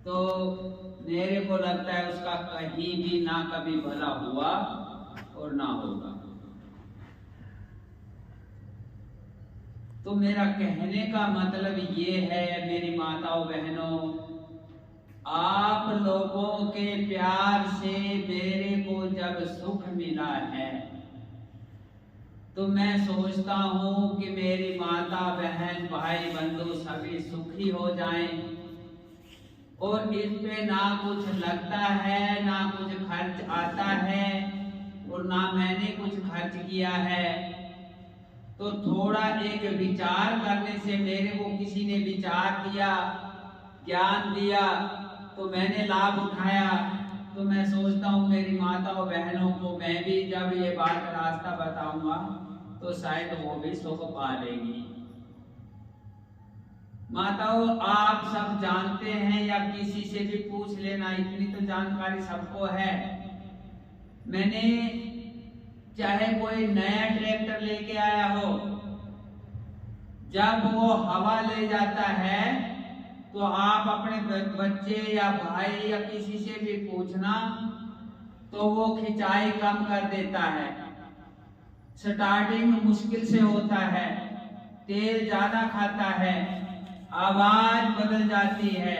तो मेरे को लगता है उसका कहीं भी ना कभी भला हुआ और ना होगा। तो मेरा कहने का मतलब ये है मेरी माताओं बहनों, आप लोगों के प्यार से मेरे को जब सुख मिला है तो मैं सोचता हूँ कि मेरी माता बहन भाई बंधु सभी सुखी हो जाएं और इस पे ना कुछ लगता है ना कुछ खर्च आता है और ना मैंने कुछ खर्च किया है। तो थोड़ा एक विचार करने से मेरे को किसी ने विचार दिया, ज्ञान दिया, तो मैंने लाभ उठाया। तो मैं सोचता हूँ मेरी माताओं बहनों को मैं भी जब ये बात रास्ता बताऊंगा तो शायद वो भी सुख पा लेंगी। माताओं, आप सब जानते हैं या किसी से भी पूछ लेना, इतनी तो जानकारी सबको है। मैंने चाहे कोई नया ट्रैक्टर लेके आया हो, जब वो हवा ले जाता है तो आप अपने बच्चे या भाई या किसी से भी पूछना तो वो खिंचाई कम कर देता है। स्टार्टिंग मुश्किल से होता है, तेल ज्यादा खाता है, आवाज बदल जाती है,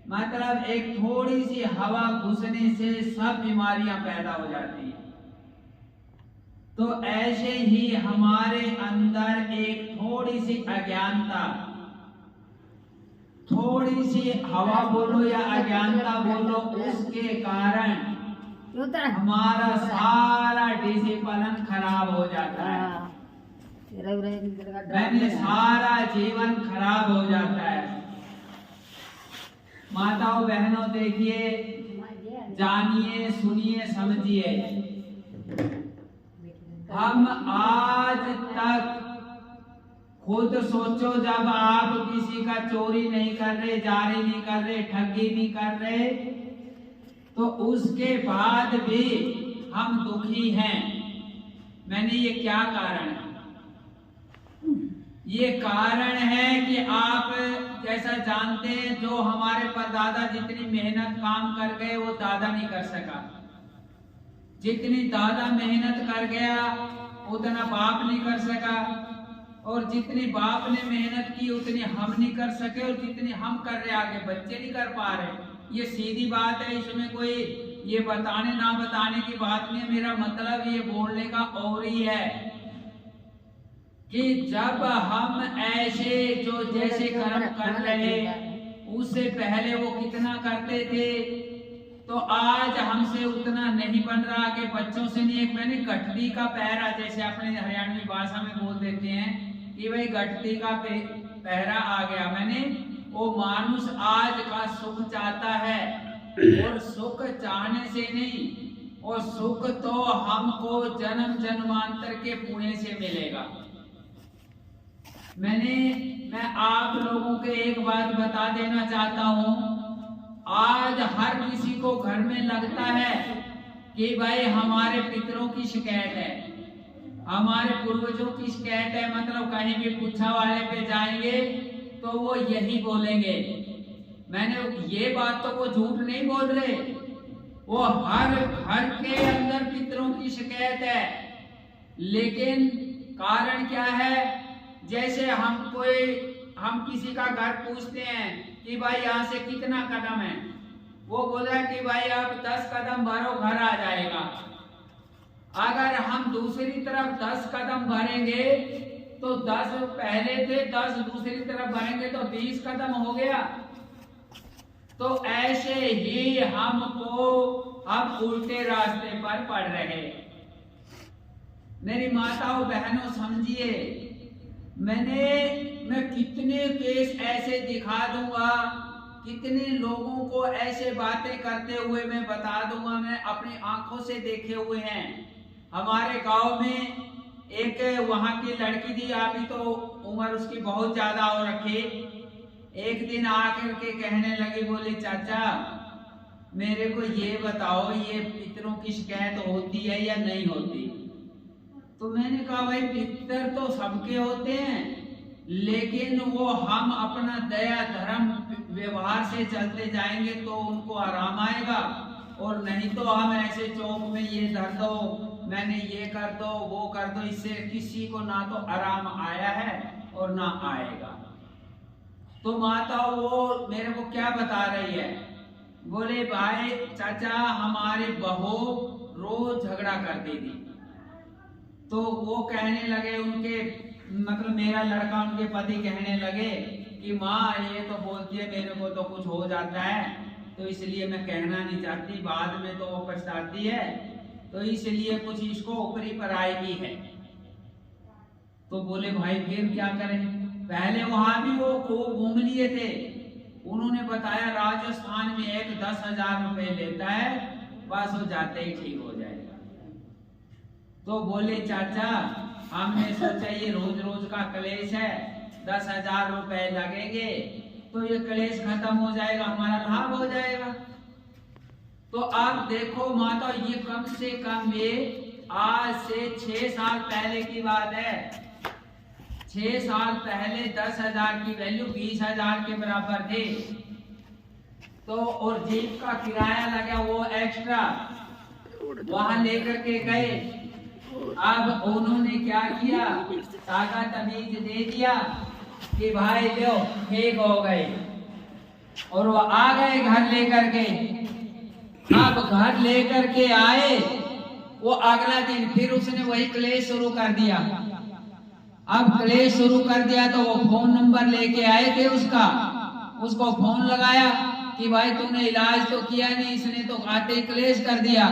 मतलब एक थोड़ी सी हवा घुसने से सब बीमारियां पैदा हो जाती हैं। तो ऐसे ही हमारे अंदर एक थोड़ी सी अज्ञानता, थोड़ी सी हवा बोलो या अज्ञानता बोलो, उसके कारण हमारा सारा डिसिप्लिन खराब हो जाता है, मैंने सारा जीवन खराब हो जाता है। माताओं बहनों देखिए, जानिए, सुनिए, समझिए, हम आज तक खुद सोचो, जब आप किसी का चोरी नहीं कर रहे, जारी नहीं कर रहे, ठगी नहीं कर रहे, तो उसके बाद भी हम दुखी हैं। मैंने ये क्या कारण है? ये कारण है कि आप जैसा जानते हैं, जो हमारे परदादा जितनी मेहनत काम कर गए वो दादा नहीं कर सका, जितनी दादा मेहनत कर गया उतना बाप नहीं कर सका, और जितनी बाप ने मेहनत की उतनी हम नहीं कर सके, और जितनी हम कर रहे आगे बच्चे नहीं कर पा रहे। ये सीधी बात है, इसमें कोई ये बताने ना बताने की बात नहीं है। मेरा मतलब ये बोलने का और ही है कि जब हम ऐसे जो जैसे कर्म कर रहे उससे पहले वो कितना करते थे, तो आज हमसे उतना नहीं बन रहा कि बच्चों से नहीं। एक मैंने गठरी का पहरा, जैसे अपने हरियाणवी भाषा में बोल देते हैं कि भाई गठरी का पहरा आ गया, मैंने वो मानुष आज का सुख चाहता है, और सुख चाहने से नहीं, और सुख तो हमको जन्म जन्मांतर के पुण्य से मिलेगा। मैं आप लोगों को एक बात बता देना चाहता हूं, आज हर किसी को घर में लगता है कि भाई हमारे पितरों की शिकायत है, हमारे पूर्वजों की शिकायत है, मतलब कहीं भी पूछा वाले पे जाएंगे तो वो यही बोलेंगे। मैंने ये बात तो वो झूठ नहीं बोल रहे, वो हर घर के अंदर पितरों की शिकायत है। लेकिन कारण क्या है? जैसे हम किसी का घर पूछते हैं कि भाई यहाँ से कितना कदम है, वो बोला कि भाई आप 10 कदम भरो घर आ जाएगा। अगर हम दूसरी तरफ 10 कदम भरेंगे तो 10 पहले थे, 10 दूसरी तरफ भरेंगे तो 20 कदम हो गया। तो ऐसे ही हम उल्टे रास्ते पर पड़ रहे। मेरी माताओं बहनों समझिए, मैं कितने केस ऐसे दिखा दूंगा, कितने लोगों को ऐसे बातें करते हुए मैं बता दूंगा, मैं अपनी आंखों से देखे हुए हैं। हमारे गांव में एक वहां की लड़की थी, अभी तो उम्र उसकी बहुत ज्यादा हो रखी। एक दिन आकर के कहने लगी, बोली चाचा मेरे को ये बताओ, ये पितरों की शिकायत होती है या नहीं होती? तो मैंने कहा भाई पितर तो सबके होते हैं, लेकिन वो हम अपना दया धर्म व्यवहार से चलते जाएंगे तो उनको आराम आएगा, और नहीं तो हम ऐसे चौक में ये धर दो, मैंने ये कर दो, वो कर दो, इससे किसी को ना तो आराम आया है और ना आएगा। तो माता वो मेरे को क्या बता रही है, बोले भाई चाचा हमारी बहू रोज झगड़ा करती थी। तो वो कहने लगे उनके मतलब मेरा लड़का उनके पति कहने लगे कि माँ ये तो बोलती है मेरे को तो कुछ हो जाता है, तो इसलिए मैं कहना नहीं चाहती, बाद में तो वो पछताती है, तो इसलिए कुछ इसको ऊपरी पराई की है। तो बोले भाई फिर क्या करें। पहले वहां भी वो खूब घूम लिए थे। उन्होंने बताया राजस्थान में एक 10,000 रुपए लेता है, बस हो जाते ही ठीक हो जाएगा। तो बोले चाचा हमने सोचा ये रोज रोज का क्लेश है, 10,000 रुपए लगेंगे तो ये क्लेश खत्म हो जाएगा, हमारा लाभ हो जाएगा। तो आप देखो माता ये कम से कम ये आज से 6 साल पहले की बात है। 6 साल पहले 10,000 की वैल्यू 20,000 के बराबर थे। तो और जीप का किराया लगा वो एक्स्ट्रा, वहां लेकर के गए। अब उन्होंने क्या किया, ताका तमीज दे दिया कि भाई लो ठीक हो गए, और वो आ गए घर लेकर के। अब घर लेकर के आए, वो अगला दिन फिर उसने वही क्लेश शुरू कर दिया। अब क्लेश शुरू कर दिया तो वो फोन नंबर लेके आए थे उसको फोन लगाया कि भाई तूने इलाज तो किया नहीं, इसने तो आते ही क्लेश कर दिया।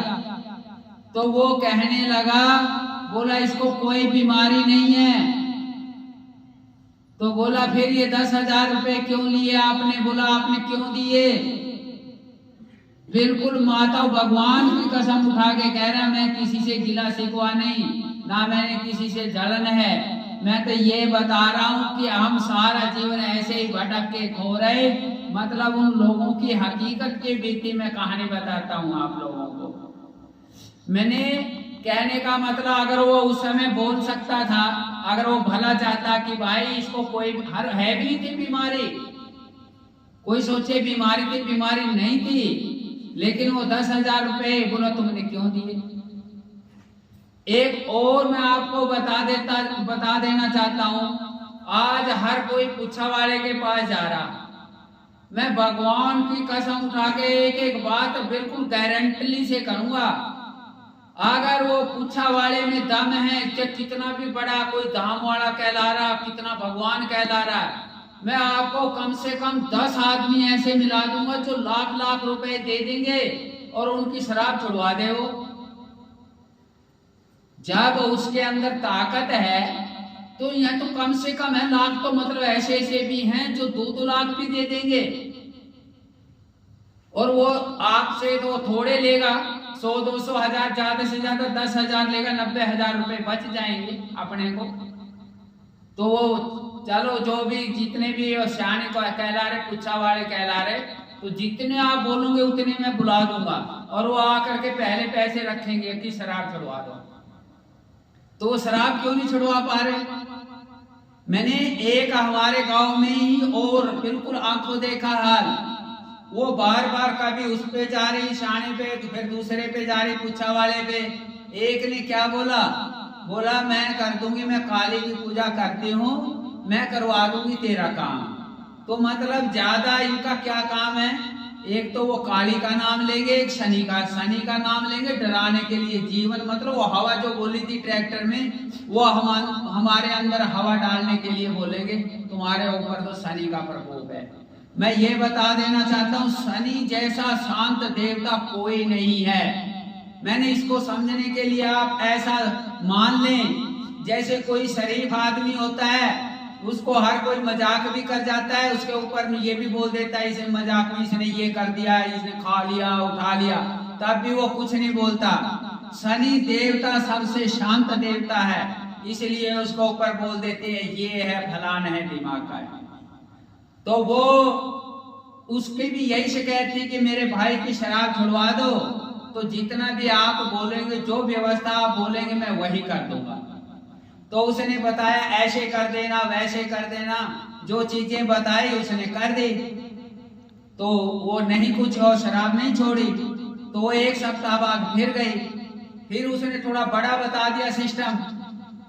तो वो कहने लगा, बोला इसको कोई बीमारी नहीं है। तो बोला फिर ये 10,000 रुपए क्यों लिए आपने? बोला आपने क्यों दिए? बिल्कुल माता भगवान की कसम उठा के कह रहा मैं किसी से गिला शिकवा नहीं, ना मैंने किसी से जलन है। मैं तो ये बता रहा हूँ कि हम सारा जीवन ऐसे ही भटक के खो रहे, मतलब उन लोगों की हकीकत की बीती में कहानी बताता हूँ आप लोगों को। मैंने कहने का मतलब अगर वो उस समय बोल सकता था, अगर वो भला चाहता कि भाई इसको कोई है भी थी बीमारी, कोई सोचे बीमारी थी, बीमारी नहीं थी, लेकिन वो 10,000 रुपए बोला तुमने क्यों दिए। एक और मैं आपको बता देना चाहता हूँ, आज हर कोई पुच्छा वाले के पास जा रहा। मैं भगवान की कसम उठा के एक बात बिल्कुल गारंटी से करूंगा, अगर वो पुच्छा वाले में दम है, चाहे कितना भी बड़ा कोई धाम वाला कहला रहा, कितना भगवान कहला रहा है, मैं आपको कम से कम 10 आदमी ऐसे मिला दूंगा जो लाख लाख रुपए दे देंगे और उनकी शराब छुड़वा दे। वो जब उसके अंदर ताकत है तो यह तो कम से कम है, लाख तो मतलब ऐसे ऐसे भी हैं जो 2-2 लाख भी दे देंगे, और वो आपसे तो थोड़े लेगा, 100-200 हजार, ज्यादा से ज्यादा 10,000 लेगा, 90,000 रुपए बच जाएंगे अपने को। तो वो चलो जो भी जितने भी सियाने को कहला रहे, पुच्छा वाले कहला रहे, तो जितने आप बोलोगे उतने मैं बुला दूंगा, और वो आकर के पहले पैसे रखेंगे कि शराब छुड़वा दो। तो वो शराब क्यों नहीं छुड़वा पा रहे? मैंने एक हमारे गांव में ही और बिल्कुल आंखों देखा हाल, वो बार बार कभी उस पे जा रही शाने पे, फिर दूसरे पे जा रही पुच्छा वाले पे। एक ने क्या बोला, बोला मैं कर दूंगी, मैं काली की पूजा करती हूँ, मैं करवा दूंगी तेरा काम। तो मतलब ज्यादा इनका क्या काम है, एक तो वो काली का नाम लेंगे, एक शनि का नाम लेंगे डराने के लिए। जीवन मतलब वो हवा जो बोली थी ट्रैक्टर में, वो हमारे अंदर हवा डालने के लिए बोलेंगे तुम्हारे ऊपर तो शनि का प्रकोप है। मैं ये बता देना चाहता हूँ, शनि जैसा शांत देवता कोई नहीं है। मैंने इसको समझने के लिए आप ऐसा मान लें जैसे कोई शरीफ आदमी होता है, उसको हर कोई मजाक भी कर जाता है, उसके ऊपर ये भी बोल देता है इसे मजाक में इसने ये कर दिया, इसने खा लिया उठा लिया, तब भी वो कुछ नहीं बोलता। शनि देवता सबसे शांत देवता है, इसलिए उसको ऊपर बोल देते हैं ये है फलान है दिमाग का है। तो वो उसकी भी यही शिकायत थी कि मेरे भाई की शराब छुड़वा दो, तो जितना भी आप बोलेंगे, जो व्यवस्था आप बोलेंगे मैं वही कर दूंगा। तो उसने बताया ऐसे कर देना वैसे कर देना, जो चीजें बताई उसने कर दी। तो वो नहीं कुछ और शराब नहीं छोड़ी, तो वो 1 सप्ताह बाद फिर गई, फिर उसने थोड़ा बड़ा बता दिया सिस्टम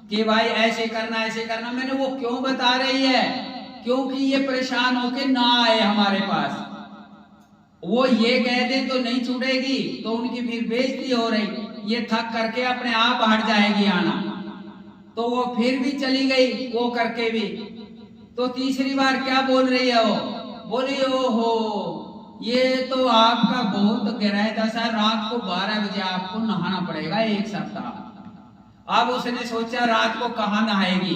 कि भाई ऐसे करना ऐसे करना। मैंने वो क्यों बता रही है, क्योंकि ये परेशान होके ना आए हमारे पास, वो ये कह दे तो नहीं छूटेगी, तो उनकी फिर बेइज्जती हो रही, ये थक करके अपने आप हट जाएगी आना, तो वो फिर भी चली गई वो करके भी। तो तीसरी बार क्या बोल रही है, वो बोली ओहो ये तो आपका बहुत गहराई दशा, रात को 12 बजे आपको नहाना पड़ेगा 1 सप्ताह। अब उसने सोचा रात को कहाँ नहाएगी,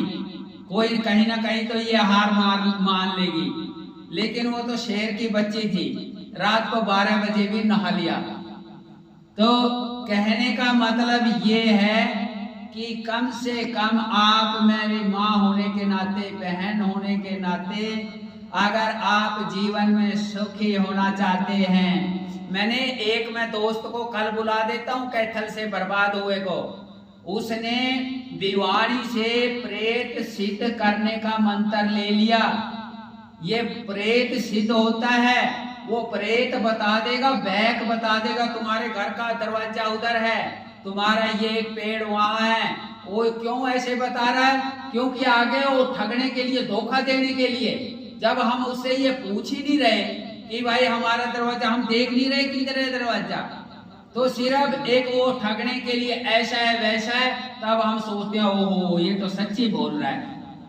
कोई कहीं ना कहीं तो ये हार मान लेगी, लेकिन वो तो शेर की बच्ची थी, रात को 12 बजे भी नहा लिया। तो कहने का मतलब ये है कि कम से कम आप मेरी माँ होने के नाते, बहन होने के नाते, अगर आप जीवन में सुखी होना चाहते हैं, मैं दोस्त को कल बुला देता हूँ कैथल से बर्बाद हुए को, उसने दीवानी से प्रेत सिद्ध करने का मंत्र ले लिया। ये प्रेत सिद्ध होता है, वो प्रेत बता देगा, बैक बता देगा तुम्हारे घर का दरवाजा उधर है, तुम्हारा ये एक पेड़ वहां है। वो क्यों ऐसे बता रहा है, क्योंकि आगे वो ठगने के लिए, धोखा देने के लिए, जब हम उससे ये पूछ ही नहीं रहे कि भाई हमारा दरवाजा, हम देख नहीं रहे किधर है दरवाजा, तो सिर्फ एक वो ठगने के लिए ऐसा है वैसा है, तब हम सोचते हैं ओहो ये तो सच्ची बोल रहा है,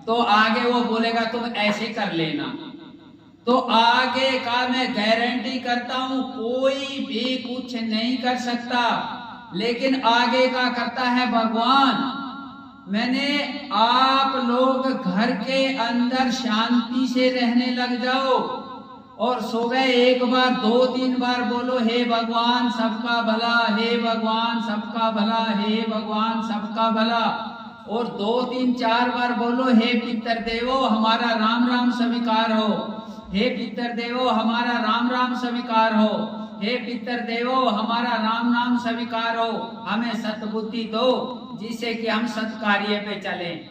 तो आगे वो बोलेगा तुम ऐसे कर लेना। तो आगे का मैं गारंटी करता हूं कोई भी कुछ नहीं कर सकता, लेकिन आगे का करता है भगवान। मैंने आप लोग घर के अंदर शांति से रहने लग जाओ और सुबह 1 बार 2-3 बार बोलो हे भगवान सबका भला, हे भगवान सबका भला, हे भगवान सबका भला, और 2-3-4 बार बोलो हे पितर देवो हमारा राम राम स्वीकार हो, हे पितर देवो हमारा राम राम स्वीकार हो, हे पितर देवो हमारा राम नाम स्वीकार हो, हमें सतबुद्धि दो जिससे कि हम सत्कार्य पे चलें।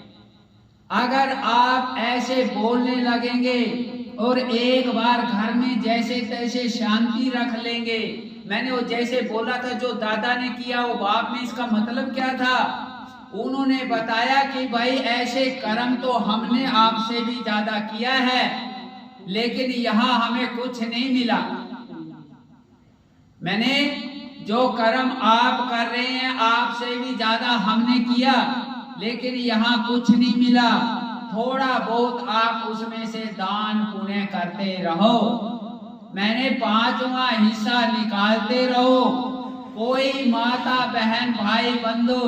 अगर आप ऐसे बोलने लगेंगे और एक बार घर में जैसे तैसे शांति रख लेंगे, मैंने वो जैसे बोला था जो दादा ने किया वो बाप ने, इसका मतलब क्या था, उन्होंने बताया कि भाई ऐसे कर्म तो हमने आपसे भी ज्यादा किया है, लेकिन यहाँ हमें कुछ नहीं मिला। मैंने जो कर्म आप कर रहे हैं आपसे भी ज्यादा हमने किया, लेकिन यहाँ कुछ नहीं मिला। थोड़ा बहुत आप उसमें से दान पुण्य करते रहो, मैंने 5वां हिस्सा निकालते रहो। कोई माता बहन भाई बंधु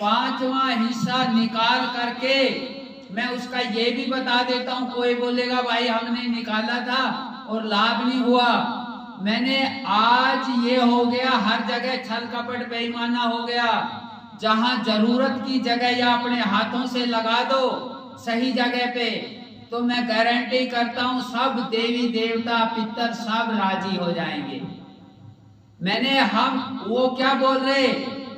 5वां हिस्सा निकाल करके, मैं उसका ये भी बता देता हूँ, कोई बोलेगा भाई हमने निकाला था और लाभ नहीं हुआ। मैंने आज ये हो गया, हर जगह छल कपट बेईमाना हो गया, जहां जरूरत की जगह या अपने हाथों से लगा दो सही जगह पे, तो मैं गारंटी करता हूं सब देवी देवता पितर सब राजी हो जाएंगे। मैंने हम वो क्या बोल रहे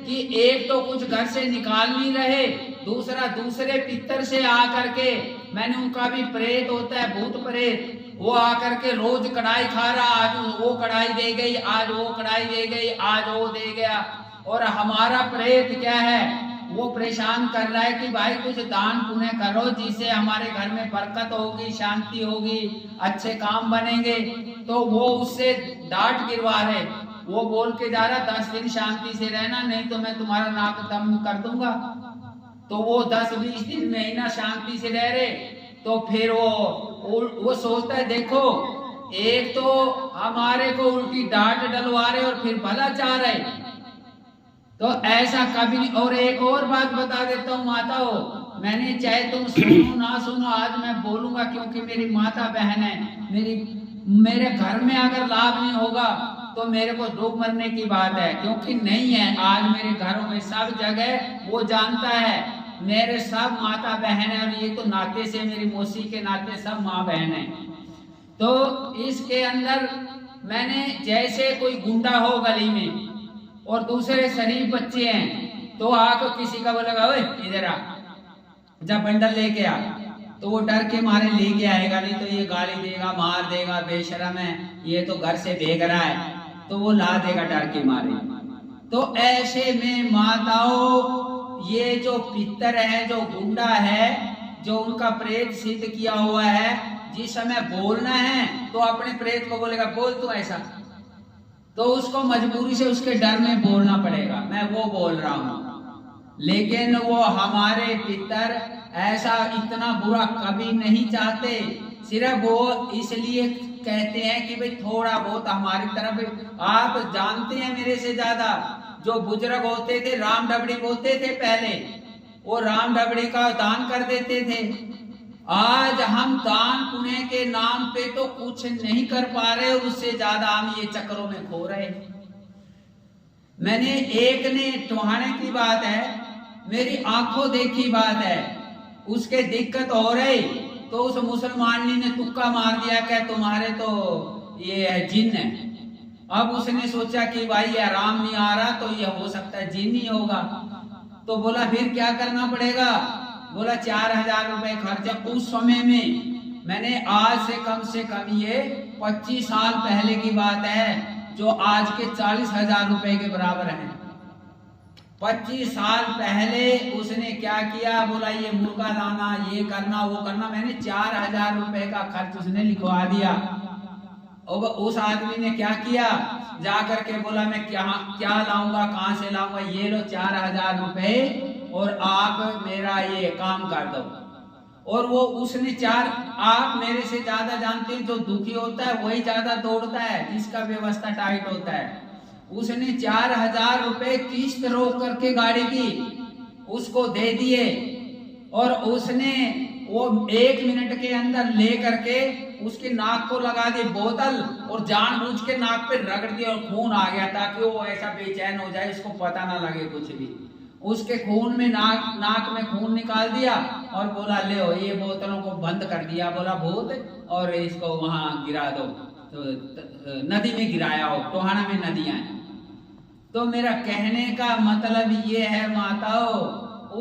कि एक तो कुछ घर से निकाल नहीं रहे, दूसरा दूसरे पितर से आकर के, मैंने उनका भी प्रेत होता है भूत प्रेत, वो आकर के रोज कढ़ाई खा रहा, आज वो कढ़ाई दे गई, आज वो कढ़ाई दे गई, आज वो दे गया। और हमारा प्रेत क्या है, वो परेशान कर रहा है कि भाई कुछ दान पुण्य करो जिससे हमारे घर में बरकत होगी, शांति होगी, अच्छे काम बनेंगे। तो वो उससे डांट गिरवा रहे, वो बोल के जा रहा 10 दिन शांति से रहना, नहीं तो मैं तुम्हारा नाक दम कर दूंगा। तो वो 10-20 दिन महीना शांति से रह रहे, तो फिर वो सोचता है देखो एक तो हमारे को उल्टी डांट डलवा रहे और फिर भला चाह रहे, तो ऐसा कभी नहीं। और एक और बात बता देता हूँ माताओं, मैंने चाहे तुम सुनो ना सुनो, आज मैं बोलूंगा क्योंकि मेरी माता बहन है, मेरे घर में अगर लाभ नहीं होगा तो मेरे को दुख मरने की बात है, क्योंकि नहीं है। आज मेरे घरों में सब जगह वो जानता है, मेरे सब माता बहन है, और ये तो नाते से मेरी मौसी के नाते सब माँ बहन है। तो इसके अंदर मैंने जैसे कोई गुंडा हो गली में और दूसरे शरीफ बच्चे हैं, तो आकर किसी का बोलेगा ओए इधर आ, जा बंडल लेके आ, तो वो डर के मारे लेके आएगा, नहीं तो ये गाली देगा, मार देगा, बेशरम है, ये तो घर से भेग रहा है, तो वो ला देगा डर के मारे। तो ऐसे में माताओं, ये जो पितर है, जो गुंडा है, जो उनका प्रेत सिद्ध किया हुआ है, जिस समय बोलना है तो अपने प्रेत को बोलेगा बोल तू ऐसा, तो उसको मजबूरी से उसके डर में बोलना पड़ेगा, मैं वो बोल रहा हूं। लेकिन वो हमारे पितर ऐसा इतना बुरा कभी नहीं चाहते, सिर्फ वो इसलिए कहते हैं कि भाई थोड़ा बहुत हमारी तरफ, आप जानते हैं मेरे से ज्यादा, जो बुजुर्ग होते थे राम डबड़ी बोलते थे पहले, वो राम डबड़ी का दान कर देते थे। आज हम दान पुण्य के नाम पे तो कुछ नहीं कर पा रहे, उससे ज्यादा हम ये चक्रों में खो रहे। मैंने एक ने टोहाने की बात है, मेरी आंखों देखी बात है, उसके दिक्कत हो रही, तो उस मुसलमानी ने तुक्का मार दिया कि तुम्हारे तो ये है जिन है। अब उसने सोचा कि भाई आराम नहीं आ रहा, तो ये हो सकता है जिन ही होगा। तो बोला फिर क्या करना पड़ेगा? बोला 4000 रुपए खर्चा। उस समय में मैंने आज से कम ये 25 साल पहले की बात है, जो आज के 40,000 रुपए के बराबर है। 25 साल पहले उसने क्या किया, बोला ये मुर्गा लाना, ये करना, वो करना। मैंने 4000 रुपए का खर्च उसने लिखवा दिया। और उस आदमी ने क्या किया, जाकर के बोला मैं क्या लाऊंगा, कहां से लाऊंगा, ये लो 4000 रुपए और आप मेरा ये काम कर दो। और वो उसने आप मेरे से ज्यादा जानते हैं, जो दुखी होता है वही ज्यादा दौड़ता है, जिसका व्यवस्था टाइट होता है। उसने 4000 रुपए किस्त रोक करके गाड़ी की उसको दे दिए, और उसने वो 1 मिनट के अंदर ले करके उसके नाक को लगा दी बोतल, और जानबूझ के नाक पे रगड़ दिया और खून आ गया, ताकि वो ऐसा बेचैन हो जाए, उसको पता ना लगे कुछ भी। उसके खून में नाक में खून निकाल दिया और बोला ले ये बोतलों को बंद कर दिया, बोला भूत, और इसको वहां गिरा दो, तो नदी में गिराया हो, टोहाना में नदियां हैं। तो मेरा कहने का मतलब ये है माताओं,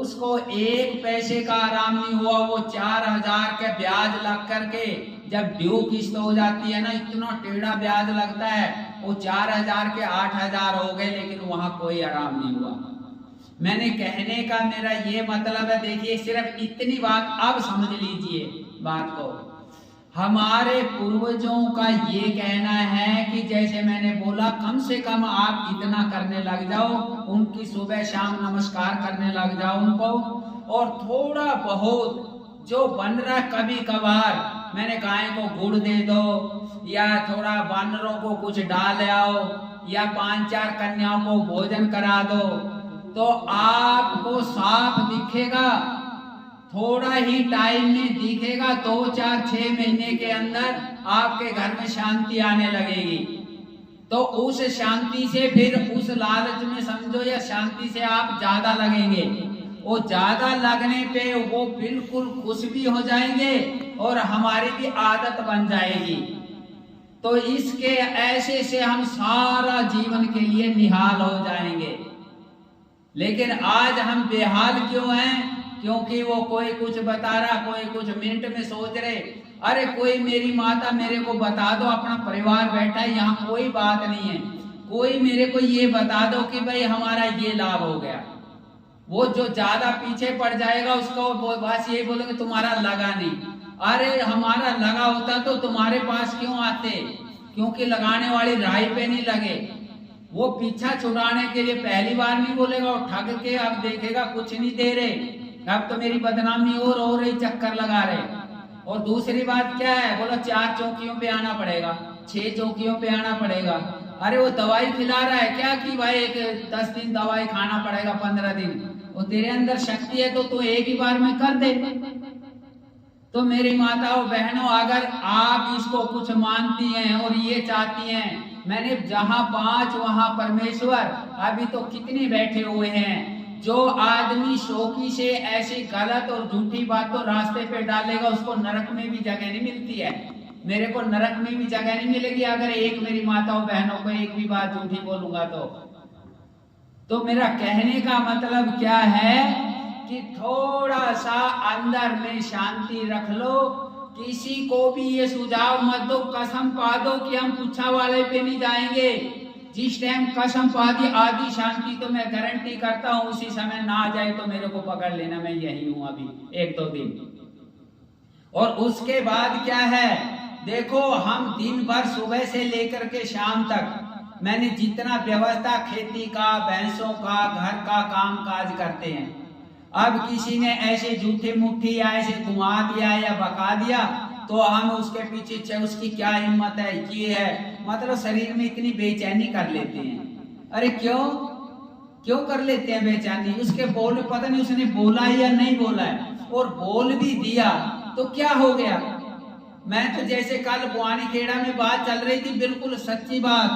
उसको 1 पैसे का आराम नहीं हुआ। वो 4000 के ब्याज लग करके जब ड्यू किस्त हो जाती है ना, इतना टेढ़ा ब्याज लगता है, वो 4000 के 8000 हो गए, लेकिन वहां कोई आराम नहीं हुआ। मैंने कहने का मेरा ये मतलब है, देखिए सिर्फ इतनी बात अब समझ लीजिए बात को। हमारे पूर्वजों का ये कहना है कि जैसे मैंने बोला, कम से कम आप इतना करने लग जाओ, उनकी सुबह शाम नमस्कार करने लग जाओ उनको, और थोड़ा बहुत जो बन रहा कभी कभार, मैंने गाय को गुड़ दे दो, या थोड़ा वानरों को कुछ डाल आओ, या 5-4 कन्याओं को भोजन करा दो, तो आपको साफ दिखेगा, थोड़ा ही टाइम में दिखेगा, 2-4-6 महीने के अंदर आपके घर में शांति आने लगेगी। तो उस शांति से फिर उस लालच में समझो, या शांति से आप ज्यादा लगेंगे, वो ज्यादा लगने पे वो बिल्कुल खुश भी हो जाएंगे और हमारी भी आदत बन जाएगी। तो इसके ऐसे से हम सारा जीवन के लिए निहाल हो जाएंगे। लेकिन आज हम बेहाल क्यों हैं? क्योंकि वो कोई कुछ बता रहा, कोई कुछ मिनट में सोच रहे, अरे कोई मेरी माता मेरे को बता दो, अपना परिवार बैठा है यहाँ, कोई बात नहीं है, कोई मेरे को ये बता दो कि भाई हमारा ये लाभ हो गया। वो जो ज्यादा पीछे पड़ जाएगा उसको बस यही बोलेंगे तुम्हारा लगा नहीं। अरे हमारा लगा होता तो तुम्हारे पास क्यों आते? क्योंकि लगाने वाली राह पे नहीं लगे। वो पीछा छुड़ाने के लिए पहली बार नहीं बोलेगा, और ठग के अब देखेगा कुछ नहीं दे रहे, अब तो मेरी बदनामी और हो रही, चक्कर लगा रहे। और दूसरी बात क्या है, बोला 4 चौकियों पे आना पड़ेगा, 6 चौकियों पे आना पड़ेगा। अरे वो दवाई खिला रहा है क्या कि भाई 10 दिन दवाई खाना पड़ेगा, 15 दिन। वो तेरे अंदर शक्ति है तो तू एक ही बार में कर दे। तो मेरी माताओं बहनों, अगर आप इसको कुछ मानती हैं और ये चाहती हैं, मैंने जहां 5 वहां परमेश्वर, अभी तो कितने बैठे हुए हैं। जो आदमी शौकी से ऐसी गलत और झूठी बातों रास्ते पे डालेगा, उसको नरक में भी जगह नहीं मिलती है। मेरे को नरक में भी जगह नहीं मिलेगी अगर एक मेरी माताओं बहनों को एक भी बात झूठी बोलूंगा तो मेरा कहने का मतलब क्या है कि थोड़ा सा अंदर में शांति रख लो। किसी को भी ये सुझाव मत दो, कसम पा दो कि हम पुच्छा वाले पे नहीं जाएंगे। जिस टाइम कसम पा दी आदि शांति, तो मैं गारंटी करता हूं उसी समय ना आ जाए तो मेरे को पकड़ लेना, मैं यही हूं अभी 1-2 दिन। और उसके बाद क्या है, देखो हम दिन भर सुबह से लेकर के शाम तक मैंने जितना व्यवस्था खेती का, भैंसों का, घर का काम काज करते हैं। अब किसी ने ऐसे झूठे मुट्ठी या ऐसे घुमा दिया या बका दिया तो हम उसके पीछे उसकी क्या हिम्मत है, ये है, मतलब शरीर में इतनी बेचैनी कर लेते हैं। अरे क्यों कर लेते हैं बेचैनी? उसके बोल पता नहीं उसने बोला है या नहीं बोला है, और बोल भी दिया तो क्या हो गया। मैं तो जैसे कल बुआनी खेड़ा में बात चल रही थी, बिल्कुल सच्ची बात,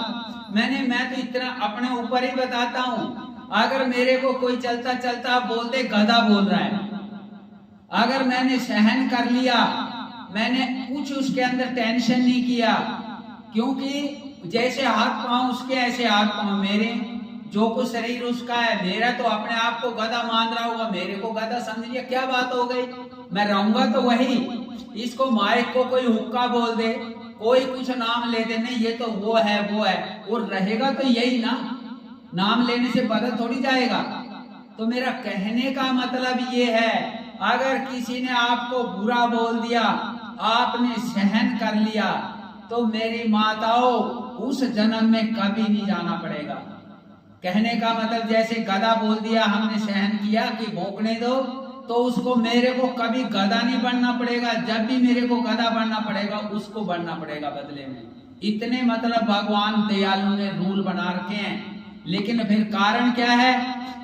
मैं तो इतना अपने ऊपर ही बताता हूँ। अगर मेरे को कोई चलता चलता बोल दे गधा बोल रहा है, अगर मैंने सहन कर लिया, मैंने कुछ उसके अंदर टेंशन नहीं किया, क्योंकि जैसे हाथ पांव उसके ऐसे हाथ पांव मेरे, जो कुछ शरीर उसका है मेरा, तो अपने आप को गधा मान रहा होगा, मेरे को गधा समझ लिया, क्या बात हो गई, मैं रहूंगा तो वही। इसको माइक को कोई हुक्का बोल दे, कोई कुछ नाम ले दे, नहीं ये तो वो है, वो रहेगा तो यही ना, नाम लेने से बदल थोड़ी जाएगा। तो मेरा कहने का मतलब ये है, अगर किसी ने आपको बुरा बोल दिया, आपने सहन कर लिया, तो मेरी माताओं उस जन्म में कभी नहीं जाना पड़ेगा। कहने का मतलब जैसे गधा बोल दिया, हमने सहन किया कि भौंकने दो, तो उसको मेरे को कभी गधा नहीं बनना पड़ेगा। जब भी मेरे को गधा बनना पड़ेगा, उसको बनना पड़ेगा बदले में। इतने मतलब भगवान दयालु ने रूल बना रखे हैं। लेकिन फिर कारण क्या है,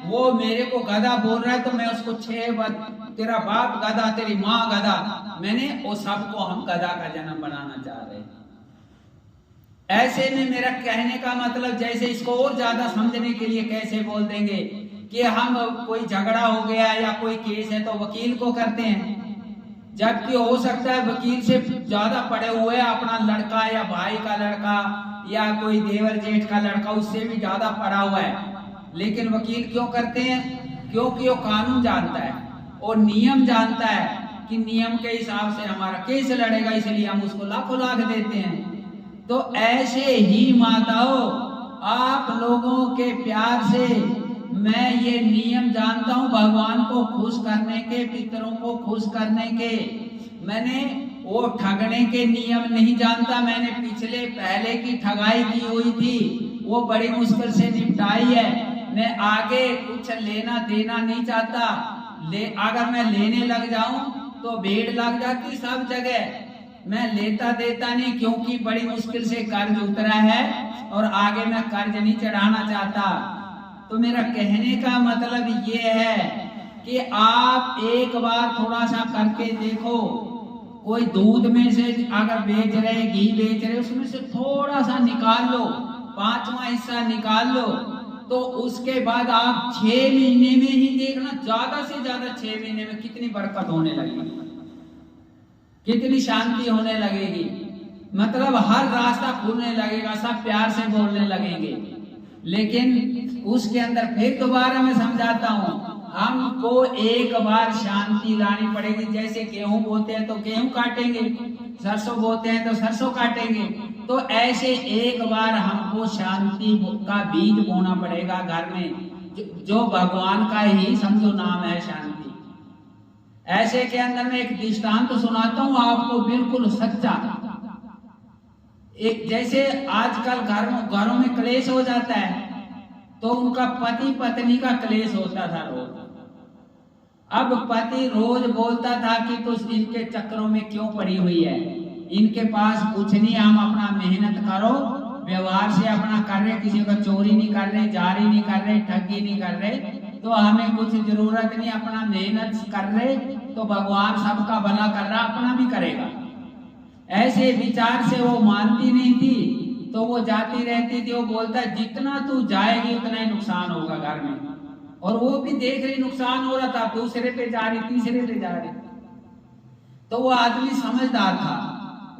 वो मेरे को गधा बोल रहा है तो मैं उसको 6 बार, तेरा बाप गधा, तेरी माँ गधा, मैंने वो सबको हम गधा का जन्म बनाना चाह रहे हैं। ऐसे में मेरा कहने का मतलब, जैसे इसको और ज्यादा समझने के लिए कैसे बोल देंगे कि हम कोई झगड़ा हो गया या कोई केस है तो वकील को करते हैं, जबकि हो सकता है वकील से ज्यादा पढ़े हुए अपना लड़का या भाई का लड़का या कोई देवर जेठ का लड़का, उससे भी ज्यादा पढ़ा हुआ है। लेकिन वकील क्यों करते हैं? क्योंकि वो कानून जानता है और नियम जानता है कि नियम के हिसाब से हमारा केस लड़ेगा, इसलिए हम उसको लाखों लाख देते हैं। तो ऐसे ही माताओं, आप लोगों के प्यार से मैं ये नियम जानता हूँ भगवान को खुश करने के, पितरों को खुश करने के। मैंने वो ठगने के नियम नहीं जानता, मैंने पहले की ठगाई की हुई थी, वो बड़ी मुश्किल से निपटाई है। मैं आगे कुछ लेना देना नहीं चाहता। अगर मैं लेने लग जाऊं तो भीड़ लग जाती सब जगह। मैं लेता देता नहीं, क्योंकि बड़ी मुश्किल से कर्ज उतरा है और आगे मैं कर्ज नहीं चढ़ाना चाहता। तो मेरा कहने का मतलब ये है कि आप एक बार थोड़ा सा करके देखो। कोई दूध में से अगर बेच रहे, घी बेच रहे, उसमें से थोड़ा सा निकाल लो, 5वां हिस्सा निकाल लो, तो उसके बाद आप 6 महीने में ही देखना, ज्यादा से ज्यादा 6 महीने में कितनी बरकत होने लगेगी, कितनी शांति होने लगेगी। मतलब हर रास्ता खुलने लगेगा, सब प्यार से बोलने लगेंगे। लेकिन उसके अंदर फिर दोबारा मैं समझाता हूँ, हमको एक बार शांति लानी पड़ेगी। जैसे गेहूं बोते हैं तो गेहूं काटेंगे, सरसों बोते हैं तो सरसों काटेंगे, तो ऐसे एक बार हमको शांति का बीज बोना पड़ेगा घर में, जो भगवान का ही समझो नाम है शांति। ऐसे के अंदर मैं एक दृष्टांत तो सुनाता हूँ आपको, बिल्कुल सच्चा। एक जैसे आजकल घरों में क्लेश हो जाता है, तो उनका पति पत्नी का क्लेश होता था रोज। अब पति रोज बोलता था कि तो इनके चक्रों में क्यों पड़ी हुई है, इनके पास कुछ नहीं, हम अपना मेहनत करो, व्यवहार से अपना कर रहे, किसी का चोरी नहीं कर रहे, जारी नहीं कर रहे, ठगी नहीं कर रहे, तो हमें कुछ जरूरत नहीं, अपना मेहनत कर रहे तो भगवान सबका भला कर रहा, अपना भी करेगा। ऐसे विचार से वो मानती नहीं थी, तो वो जाती रहती थी। वो बोलता जितना तू जाएगी उतना ही नुकसान होगा घर में, और वो भी देख रही नुकसान हो रहा था, दूसरे पे जा रही, तीसरे पे जा रही। तो वो आदमी समझदार था,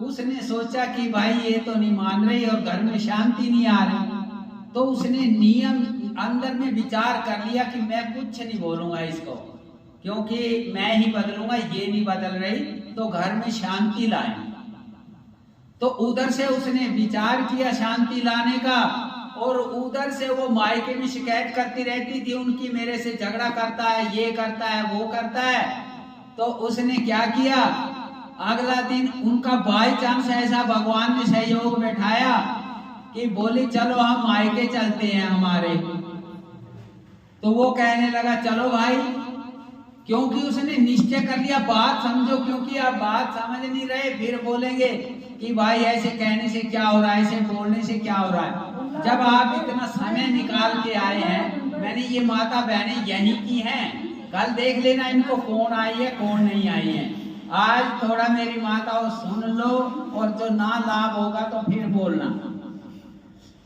उसने सोचा कि भाई ये तो नहीं मान रही और घर में शांति नहीं आ रही, तो उसने नियम अंदर में विचार कर लिया कि मैं कुछ नहीं बोलूंगा इसको, क्योंकि मैं ही बदलूंगा, ये नहीं बदल रही, तो घर में शांति लाए। तो उधर से उसने विचार किया शांति लाने का, और उधर से वो मायके में शिकायत करती रहती थी उनकी, मेरे से झगड़ा करता है, ये करता है, वो करता है। तो उसने क्या किया, अगला दिन उनका बाई चांस ऐसा भगवान ने सहयोग बैठाया कि बोली चलो हम मायके चलते हैं हमारे। तो वो कहने लगा चलो भाई, क्योंकि उसने निश्चय कर लिया, बात समझो, क्योंकि आप बात समझ नहीं रहे फिर बोलेंगे कि भाई ऐसे कहने से क्या हो रहा है, ऐसे बोलने से क्या हो रहा है। जब आप इतना समय निकाल के आए हैं, मैंने ये माता बहनें यहीं की हैं, कल देख लेना इनको कौन आई है कौन नहीं आई है। आज थोड़ा मेरी माताओं सुन लो, और जो ना लाभ होगा तो फिर बोलना।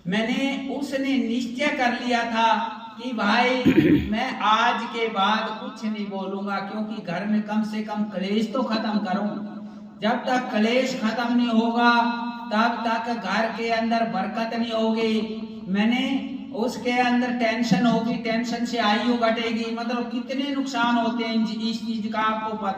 मैंने उसने निश्चय कर लिया था कि भाई मैं आज के बाद कुछ नहीं बोलूंगा, क्योंकि घर में कम से कम क्लेश तो खत्म करूं। जब तक क्लेश खत्म नहीं होगा तब तक घर के अंदर बरकत नहीं होगी। मैंने उसके अंदर टेंशन होगी, टेंशन से आयु घटेगी, मतलब कितने नुकसान होते हैं इस चीज का आपको पता